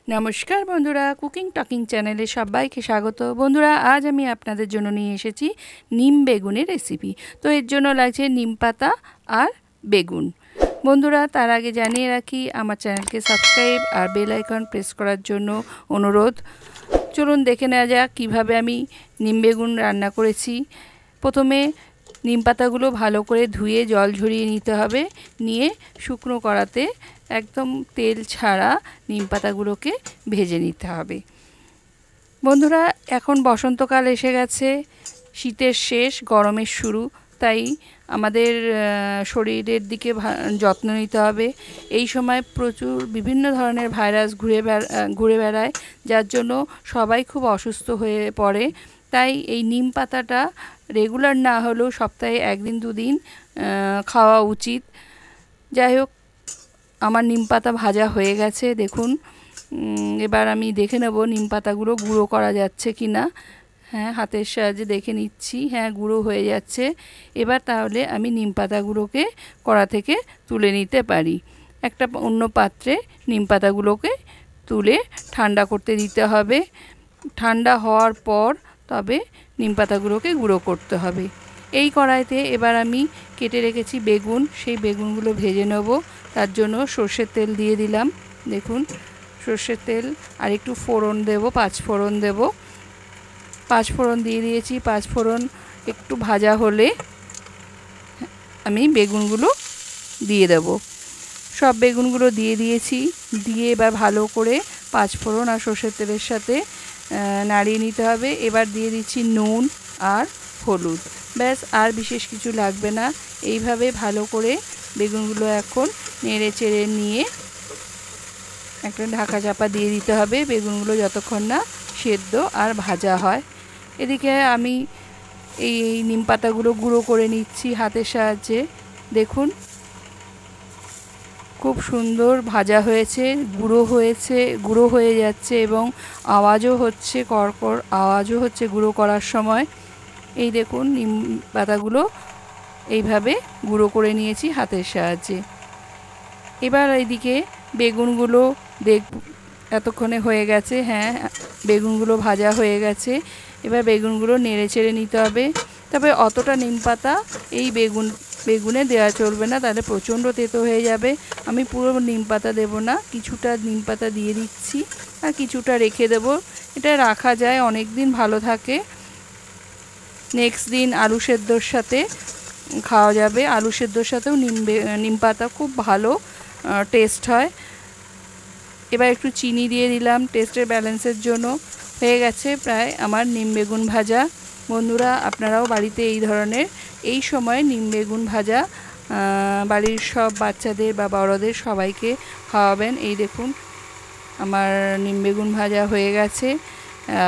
নমস্কার বন্ধুরা, cooking talking চ্যানেলে সবাইকে স্বাগত। বন্ধুরা, আজ আমি আপনাদের জন্য নিয়ে এসেছি নিম বেগুনের রেসিপি। তো এর জন্য লাগছে নিম পাতা আর বেগুন। বন্ধুরা, তার আগে জানিয়ে রাখি আমার চ্যানেলকে সাবস্ক্রাইব আর বেল আইকন প্রেস করার জন্য অনুরোধ। চলুন দেখে নেওয়া যাক কীভাবে আমি নিম বেগুন রান্না করেছি। প্রথমে নিম পাতাগুলো ভালো করে ধুয়ে জল ঝরিয়ে নিতে হবে। নিয়ে শুকনো কড়াতে একদম তেল ছাড়া নিম পাতাগুলোকে ভেজে নিতে হবে। বন্ধুরা, এখন বসন্তকাল এসে গেছে, শীতের শেষ, গরমের শুরু, তাই আমাদের শরীরের দিকে যত্ন নিতে হবে। এই সময় প্রচুর বিভিন্ন ধরনের ভাইরাস ঘুরে বেড়ায়, যার জন্য সবাই খুব অসুস্থ হয়ে পড়ে। তাই এই নিম পাতাটা রেগুলার না হলেও সপ্তাহে একদিন দুদিন খাওয়া উচিত। যাই হোক, আমার নিম পাতা ভাজা হয়ে গেছে দেখুন। এবার আমি দেখে নেব নিম পাতাগুলো গুঁড়ো করা যাচ্ছে কি না। হ্যাঁ, হাতের সাহায্যে দেখে নিচ্ছি, হ্যাঁ গুঁড়ো হয়ে যাচ্ছে। এবার তাহলে আমি নিম পাতাগুলোকে কড়া থেকে তুলে নিতে পারি। একটা অন্য পাত্রে নিম পাতাগুলোকে তুলে ঠান্ডা করতে দিতে হবে। ঠান্ডা হওয়ার পর তবে নিম পাতাগুলোকে গুঁড়ো করতে হবে। এই কড়াইতে এবার আমি কেটে রেখেছি বেগুন, সেই বেগুনগুলো ভেজে নেব। তার জন্য সর্ষের তেল দিয়ে দিলাম। দেখুন, সর্ষের তেল আর একটু ফোড়ন দেব, 5 ফোড়ন দেব। 5 ফোড়ন দিয়ে দিয়েছি। 5 ফোড়ন একটু ভাজা হলে আমি বেগুনগুলো দিয়ে দেব। সব বেগুনগুলো দিয়ে দিয়েছি। দিয়ে এবার ভালো করে 5 ফোড়ন আর সর্ষের তেলের সাথে নাড়িয়ে নিতে হবে। এবার দিয়ে দিচ্ছি নুন আর হলুদ। ব্যাস, আর বিশেষ কিছু লাগবে না। এইভাবে ভালো করে বেগুনগুলো এখন নেড়ে চেড়ে নিয়ে একটা ঢাকা চাপা দিয়ে দিতে হবে, বেগুনগুলো যতক্ষণ না সেদ্ধ আর ভাজা হয়। এদিকে আমি এই নিম পাতাগুলো গুঁড়ো করে নিচ্ছি হাতের সাহায্যে। দেখুন, খুব সুন্দর ভাজা হয়েছে, গুঁড়ো হয়ে যাচ্ছে এবং আওয়াজও হচ্ছে, কড়কড় আওয়াজও হচ্ছে গুঁড়ো করার সময়। এই দেখুন, নিম পাতাগুলো এইভাবে গুঁড়ো করে নিয়েছি হাতের সাহায্যে। এবার এইদিকে বেগুনগুলো এতক্ষণে হয়ে গেছে। হ্যাঁ, বেগুনগুলো ভাজা হয়ে গেছে। এবার বেগুনগুলো নেড়ে চেড়ে নিতে হবে। তবে অতটা নিম পাতা এই বেগুনে দেওয়া চলবে না, তাহলে প্রচণ্ড তেতো হয়ে যাবে। আমি পুরো নিম পাতা দেবো না, কিছুটা নিম পাতা দিয়ে দিচ্ছি আর কিছুটা রেখে দেব। এটা রাখা যায়, অনেক দিন ভালো থাকে। নেক্সট দিন আলু সেদ্ধর সাথে খাওয়া যাবে। আলু সেদ্ধর সাথেও নিম পাতা খুব ভালো টেস্ট হয়। এবার একটু চিনি দিয়ে দিলাম টেস্টের ব্যালেন্সের জন্য। হয়ে গেছে প্রায় আমার নিম বেগুন ভাজা। বন্ধুরা, আপনারাও বাড়িতে এই ধরনের এই সময় নিম বেগুন ভাজা বাড়ির সব বাচ্চাদের বা বড়দের সবাইকে খাওয়াবেন। এই দেখুন, আমার নিম বেগুন ভাজা হয়ে গেছে।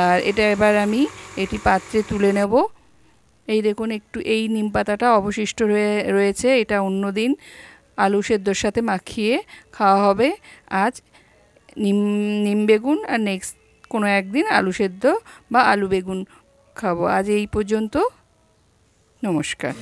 আর এটা এবার আমি এটি পাত্রে তুলে নেব। এই দেখুন, একটু এই নিম পাতাটা অবশিষ্ট রয়েছে, এটা অন্য দিন আলু সেদ্ধর সাথে মাখিয়ে খাওয়া হবে। আজ নিম বেগুন আর নেক্সট কোনো একদিন আলু সেদ্ধ বা আলু বেগুন খাবো। আজ এই পর্যন্ত। নমস্কার।